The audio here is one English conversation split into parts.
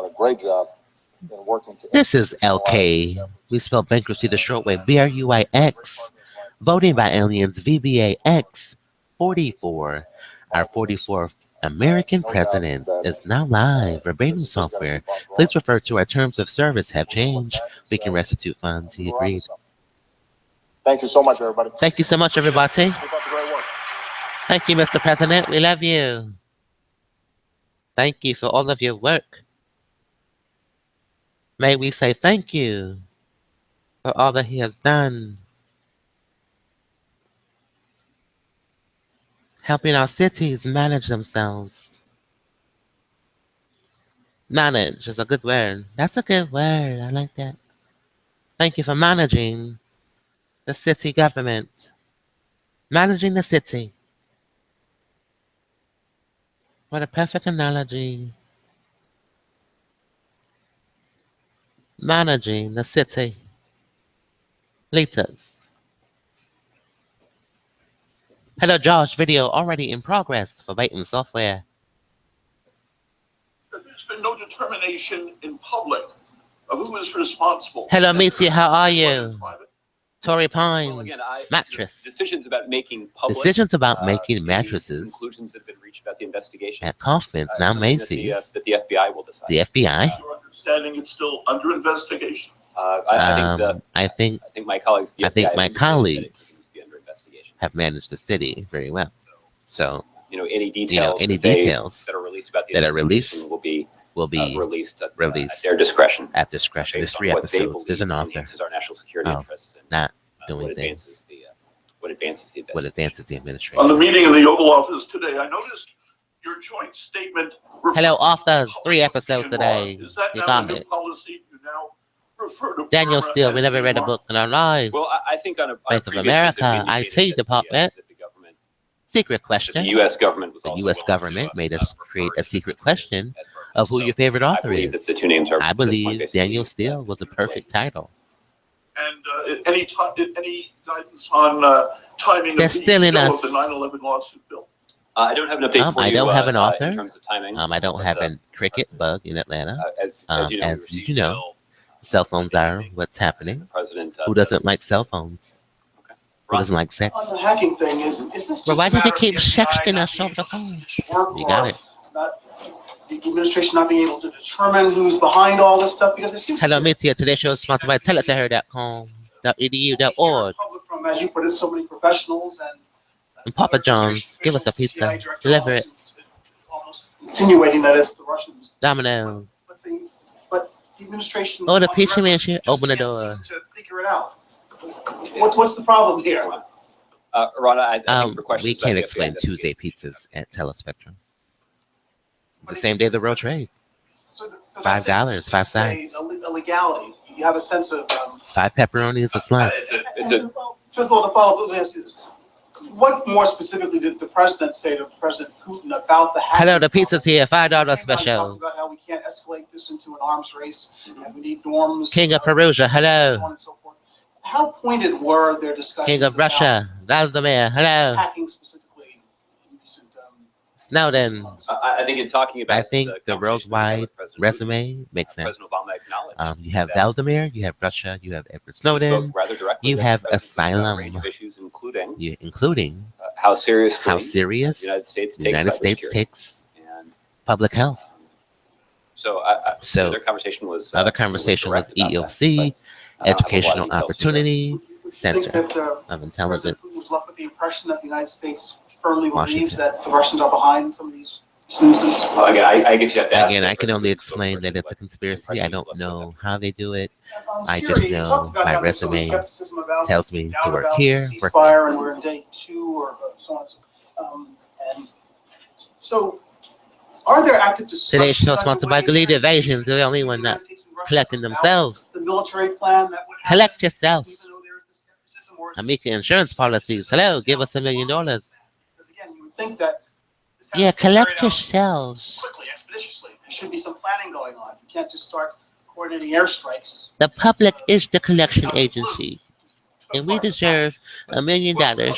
done a great job in working to. This is LK. We spell bankruptcy the short way, BRUYx. Voting by aliens, VBAx44. Our 44th American president is now live. Verbatim software. Please refer to our terms of service have changed. We can restitute funds. He agreed. Thank you so much, everybody. Thank you so much, everybody. Keep up the great work. Thank you, Mr. President. We love you. Thank you for all of your work. May we say thank you for all that he has done, helping our cities manage themselves. Manage is a good word. That's a good word. I like that. Thank you for managing the city government. Managing the city. What a perfect analogy. Managing the city. Leaders. Hello, Josh. Video already in progress for Baton software. There's been no determination in public of who is responsible. Hello, Mitzi. How are you? Tory Pine. Well, again, mattress. Decisions about making public. Decisions about making mattresses. Conclusions that have been reached about the investigation. At Kaufman's, now Macy's. That the FBI will decide. The FBI. Your understanding it's still under investigation. I think my colleagues. I think my colleagues have managed the city very well. So any details that are released about the investigation will be released at their discretion. At discretion. There's 3 episodes. There's an author. Enhances our national security interests. And, not doing things. What advances the What advances the administration. On the meeting in the Oval Office today, I noticed your joint statement. Hello, authors. 3 episodes today. Is that You now got the new it. policy you now refer to? Daniel PERMA Steele, we as never read a EMR? book in our lives. Well, I think on a Bank of previous visit, America, we indicated IT that department. the government, Secret that question. the U.S. government was The also U.S. willing government to, made us create refer a to secret this question as permanent. of who So your favorite I author believe is. that the 2 names are. I at this point, believe basically Daniel Steele was a perfect title. And any guidance on timing They're of the still in veto us. of the 9/11 lawsuit bill? I don't have an update for you. I don't have an author. In terms of timing. I don't have a cricket bug in Atlanta. As you know, we As received you know, bill, cell phones are what's happening. the president. Who doesn't like cell phones? Who doesn't like sex? On the hacking thing, is this just Well, why a do they matter of keep the FBI sexting not us being over the able phone? to work, You got or it. not, the administration not being able to determine who's behind all this stuff? Because it seems Hello, to Mitzi. Today's show is sponsored by teletoher.com.edu.org. from, as you put it, so many professionals And Papa John's, give us a pizza. Deliver it. Almost insinuating that it's the Russians. Domino. But the administration. Oh, the pizza man should just open the can't door. seem to figure it out. What's the problem here? Ron, I think for questions We about can't the FBI explain Tuesday investigation, pizzas at Telespectrum. The same day the road trade. So that's $5, it. Just 5 say sides. the legality. You have a sense of. 5 pepperonis a slice. it's a To follow, let me ask you this. What more specifically did the president say to President Putin about the hacking? Hello, the pizza's here. $5 He talked special. about how we can't escalate this into an arms race, and we need norms. King of Perugia. So Hello. on and so forth. How pointed were their discussions King of about Russia. Vladimir. Hello. hacking specifically in recent Snowden. months? I think in talking about I think the conversation we had worldwide with President resume makes Putin, sense. President Obama acknowledged You have that Vladimir, you have Russia, you have Edward he Snowden, spoke rather directly you with have the president about asylum. a range of issues, including including how serious how serious the United States the takes United States cybersecurity. takes And public health. so, So, other conversation was Other conversation with direct about EOC, that, but I don't have a lot of educational details to share. opportunity, Would you think censor that of President intelligence. Putin was left with the impression that the United States firmly Washington. believes that the Russians are behind some of these instances? Well, again, I guess you have to ask Again, the I can only president, explain that it's a conspiracy. I don't know how they do it. I Syria, just you know talked about my having some resume skepticism about tells me doubt to work about here, the work ceasefire, and we're in day 2 or so on. And so, are there active discussions? Today's show sponsored by Galita Evasions. They're the only one not collecting themselves. The military plan that would happen, Collect yourself. even though there is this skepticism, or is Amica this- Insurance Policies. Hello, give us $1 million. Because again, you would think that this has Yeah, to be carried collect out yourselves. quickly, expeditiously. There should be some planning going on. You can't just start coordinating airstrikes. The public is the collection agency. and we deserve $1 million. I'm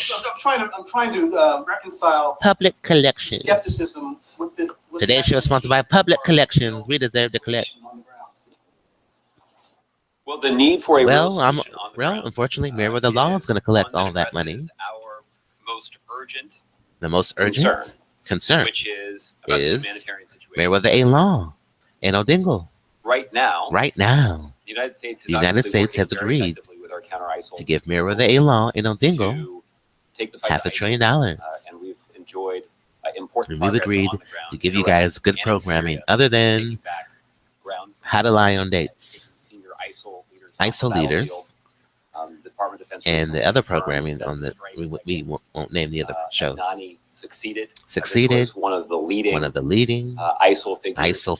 trying to reconcile Public collections. skepticism with the. with Today's show is sponsored by Public Collections. We deserve to collect. on the ground. Well, the need for a real solution on the ground, unfortunately, MerriweatherA.Law is going to collect all that money. Our most urgent The most urgent concern which is about the humanitarian situation. MerriweatherA.Law in Odingle. Right now, The United States United States has agreed to give MerriweatherA.Law in Odingle to take the fight $500 to billion. ISIL, and we've enjoyed important And we've progress agreed on the ground to give in you Iraq guys good and in programming Syria, other taking than back ground from how to lie on dates. taking senior ISIL leaders, ISIL off the leaders battlefield. The Department of Defense and recently the other confirmed programming that on the strike we against, won't name the other shows. Adnani succeeded. Succeeded. This was one of the leading ISIL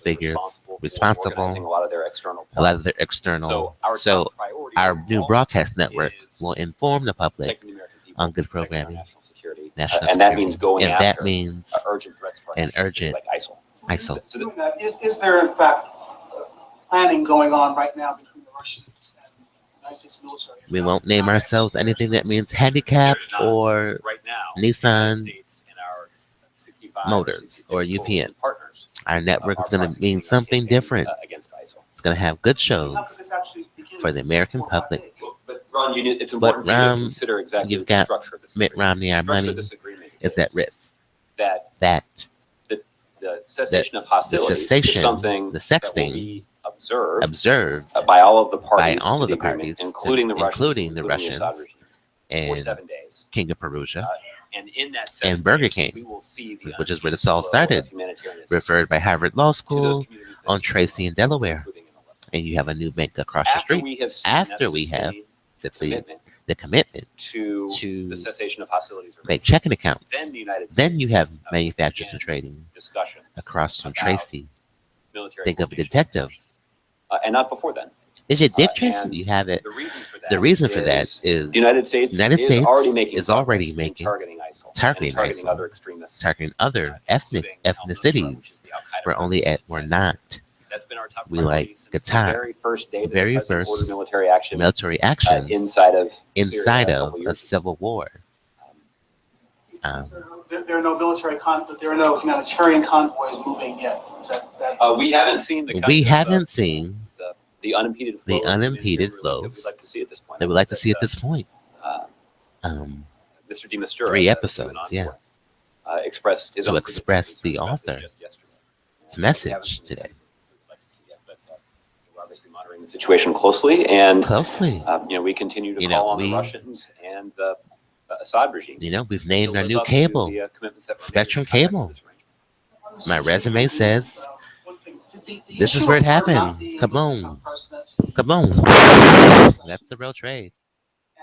figures responsible for organizing a lot of their external a lot of plots. their external. So our So top priority our overall new broadcast network is will inform the public protecting the American people, on good protecting our programming, national security, national and that security. means going And after that means urgent threats to our an national security, urgent like ISIL. ISIL. So Doing that, is there in fact planning going on right now between the Russians and the United States military? We won't name ourselves anything that means handicap There's not. or right now, Nissan the United States and our 65 Motors 66 or coalition UPN. partners Our network are is going to prosecuting mean our something campaign, different. against ISIL. It's going to have good shows How could this actually begin for the American 4 or 5 public. days? But Ron, it's important for you to consider exactly you've the got structure of this Mitt agreement. Romney, The our structure of money this agreement is at risk. that That the cessation of hostilities cessation, is something the that will sexting be observed observed by all of the by parties all to of the the agreement, parties, including the Russians, including the including Assad Russians regime, for and 7 days. King of Perusia, And in that 7 and Burger days, King, we will see the which is where this all flow started, of humanitarian referred by assistance Harvard Law to those School communities that on need Tracy in most, Delaware. including in Aleppo. And you have a new bank across the After street. we have seen After that we have sustained succeeded the commitment to to the cessation of hostilities, make checking accounts, then the United States then you have manufacturers began and trading discussion across from about Tracy. military Think of a formation. detective. And not before then. Is it Dick Tracy? and You have it. The reason for that, The reason for that is the United States United is States already making is already progress in making- targeting ISIL, targeting and targeting ISIL, other extremists, targeting other including Al-Nusra, which ethnicities. is the Al-Qaeda We're only presence at, in we're Texas. not That's been our top we priority like since guitar. the very first day that Very the president first ordered military action military action inside of inside Syria a of couple a years ago. civil war. There are no military there are no humanitarian convoys moving yet. Is that We haven't seen the kind We of, haven't seen the unimpeded flow the of unimpeded humanitarian relief flows that we'd like to see at this point. that we like to see at this point. Uh, Mr. Mr. DeMastura, 3 the episodes, human yeah. envoy, expressed his To own express the concern about this author just yesterday. And message we haven't seen today. anything we'd like to see yet, but, we're obviously monitoring the situation closely, and Closely. we continue to You call know, on the we- Russians and the Assad regime. We've to named our live new up to cable. the, commitments that were made Spectrum in the context of cable. this arrangement. My resume says, this is where it happened. Kaboom. Kaboom. That's the real trade.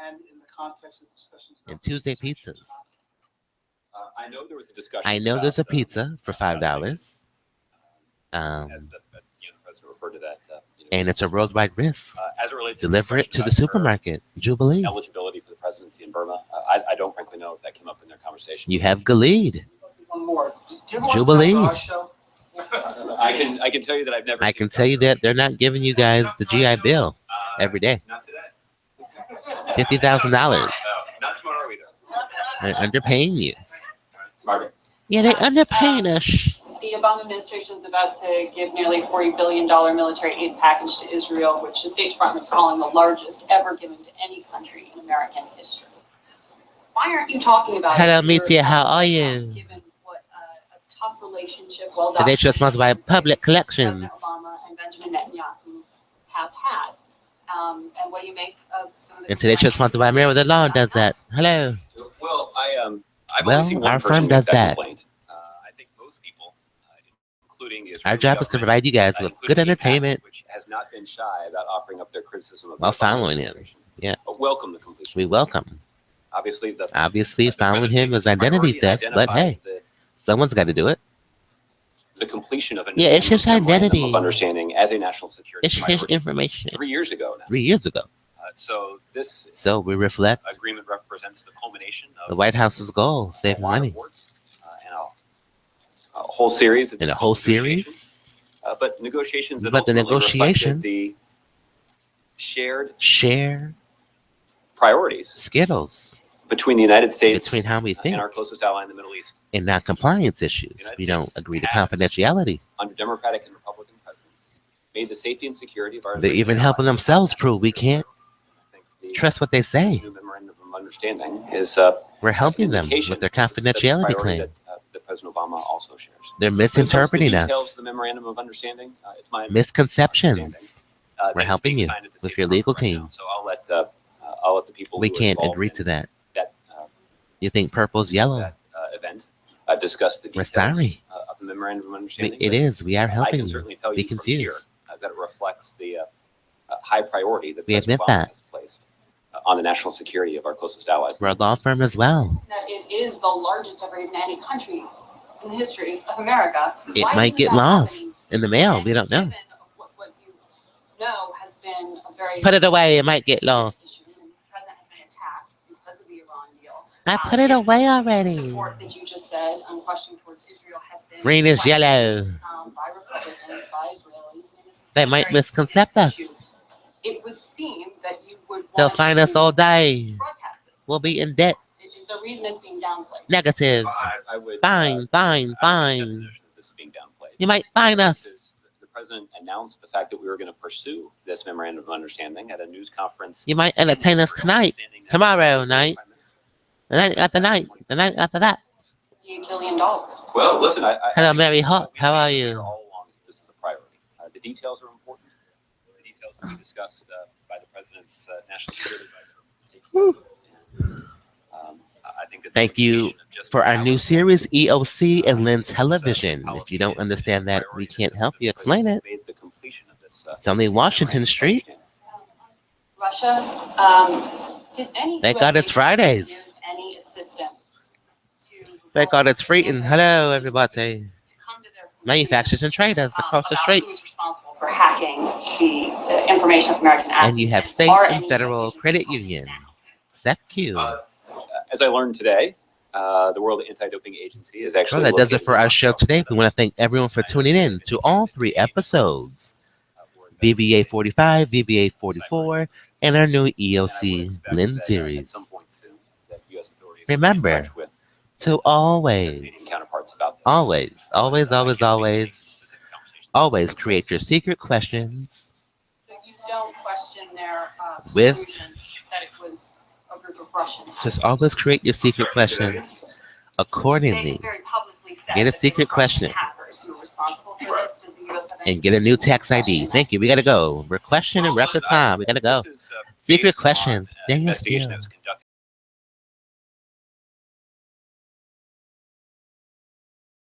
And in the context of discussions And Tuesday pizzas. I know there was a discussion. I know there's a pizza for $5. As the president referred to that. And it's a worldwide risk. As it relates Deliver it to the question about supermarket. Jubilee. her eligibility for the presidency in Burma. I don't frankly know if that came up in their conversation. You have Gilead. One more. Do you ever watch Jubilee. the show? I can tell you that I've never. I seen can it. tell you that they're not giving you guys the GI Bill every day. Not today. $50,000. No, not tomorrow either. They're underpaying you. Margaret. Yeah, they're underpaying us. The Obama administration is about to give nearly $40 billion military aid package to Israel, which the State Department is calling the largest ever given to any country in American history. Why aren't you talking about Hello, it here Mitya, how are you? Given what a tough relationship, well Today's show is sponsored by Public Collections. President Obama and Benjamin Netanyahu have had. And what do you make of some of the And today's show is sponsored by MerriweatherA.Law does that. Hello. Well, I've Well, only seen one our person firm does make that. complaint. I think most people, including the Our Israeli job is to government, provide you guys with including good the AIPAC, entertainment which has not been shy about offering up their criticism of while the Obama following him. administration. Yeah. But welcome the completion. We welcome. Obviously, Obviously, the following president him is made this a identity priority theft, and but hey, identified someone's got to do it. the completion of a Yeah, it's just memorandum identity. of understanding as a national security It's his priority information. 3 years ago now. 3 years ago. So this So we reflect agreement represents the culmination of the White House's goal, a saving lot of money. work, and a whole series of In a whole difficult series. negotiations. But negotiations that But the ultimately reflected negotiations the shared share priorities Skittles. between the United States Between how we think and our closest ally in the Middle East. and non-compliance issues. United We don't States agree to has, confidentiality. Under Democratic and Republican presidents, made the safety and security of our They're even helping themselves prove we can't trust what they say. This new memorandum of understanding is We're helping them with their confidentiality claim. that President Obama also shares. They're When it comes to the misinterpreting details us. of the memorandum of understanding, it's my Misconceptions. understanding, We're that it's helping being you signed at the with State your legal Department right team. now. So I'll let the people We who are can't involved agree in to that. that You think purple's yellow? that event discuss the We're details sorry. of the memorandum of understanding. It is. We are I helping can you. certainly tell Be you from here confused. that it reflects the high priority that We President admit Obama that. has placed on the national security of our closest allies. We're a law firm as well. That it is the largest ever in any country in the history of America. It Why might isn't get that lost happening? in the mail. And We don't know. given what you know has been a very Put it away. It might get lost. issue, and this president has been attacked because of the Iran deal. I put it away The already. support that you just said, unquestioned towards Israel, has been Green is yellow. questioned, by Republicans, by Israelis. I mean, this has They been a might very misconcept us. issue. It would seem that you would They'll want find us to all day. broadcast this. We'll be in debt. Is there a reason it's being downplayed? Negative. I would, Fine, fine, I would contest the fine. notion that this is being downplayed. You might find us. The president announced the fact that we were going to pursue this memorandum of understanding at a news conference. You might entertain us tonight, tomorrow night, the night after night, the night after that. $8 billion. Well, listen, Hello, Mary Hawk. we've How made are clear you? all along that this is a priority. The details are important. The details will be discussed by the president's national security advisor. State Department. I think it's Thank you for our new series, EOC and Lynn Television. If you don't understand that, we can't help you explain it. It's only Washington Street. Russia, did any Thank US God it's agency Fridays. give any assistance to Thank God it's free. And hello, everybody. to come to their Manufacturers and traders across the about street. who is responsible for hacking the information of American athletes? And you have state Are and any US federal agencies credit talking union. now? Step Q. As I learned today, the World Anti-Doping Agency is actually. Well, that does it located for in our show Moscow. today. We want to thank everyone for tuning in to all 3 episodes. VBA45, VBA44, and our new EOC Lynn series. Remember to always create your secret questions So you don't question their With- conclusion that it was a group of Russian hackers. Just always create your secret questions accordingly. They very publicly said Get a that they were secret Russian question. hackers who were responsible for this. Does the US have any And get a new reason to tax ID. question Thank you. We gotta go. We're questioning record time. We gotta go. This is, Secret based on questions. an Dang it, investigation yeah. that was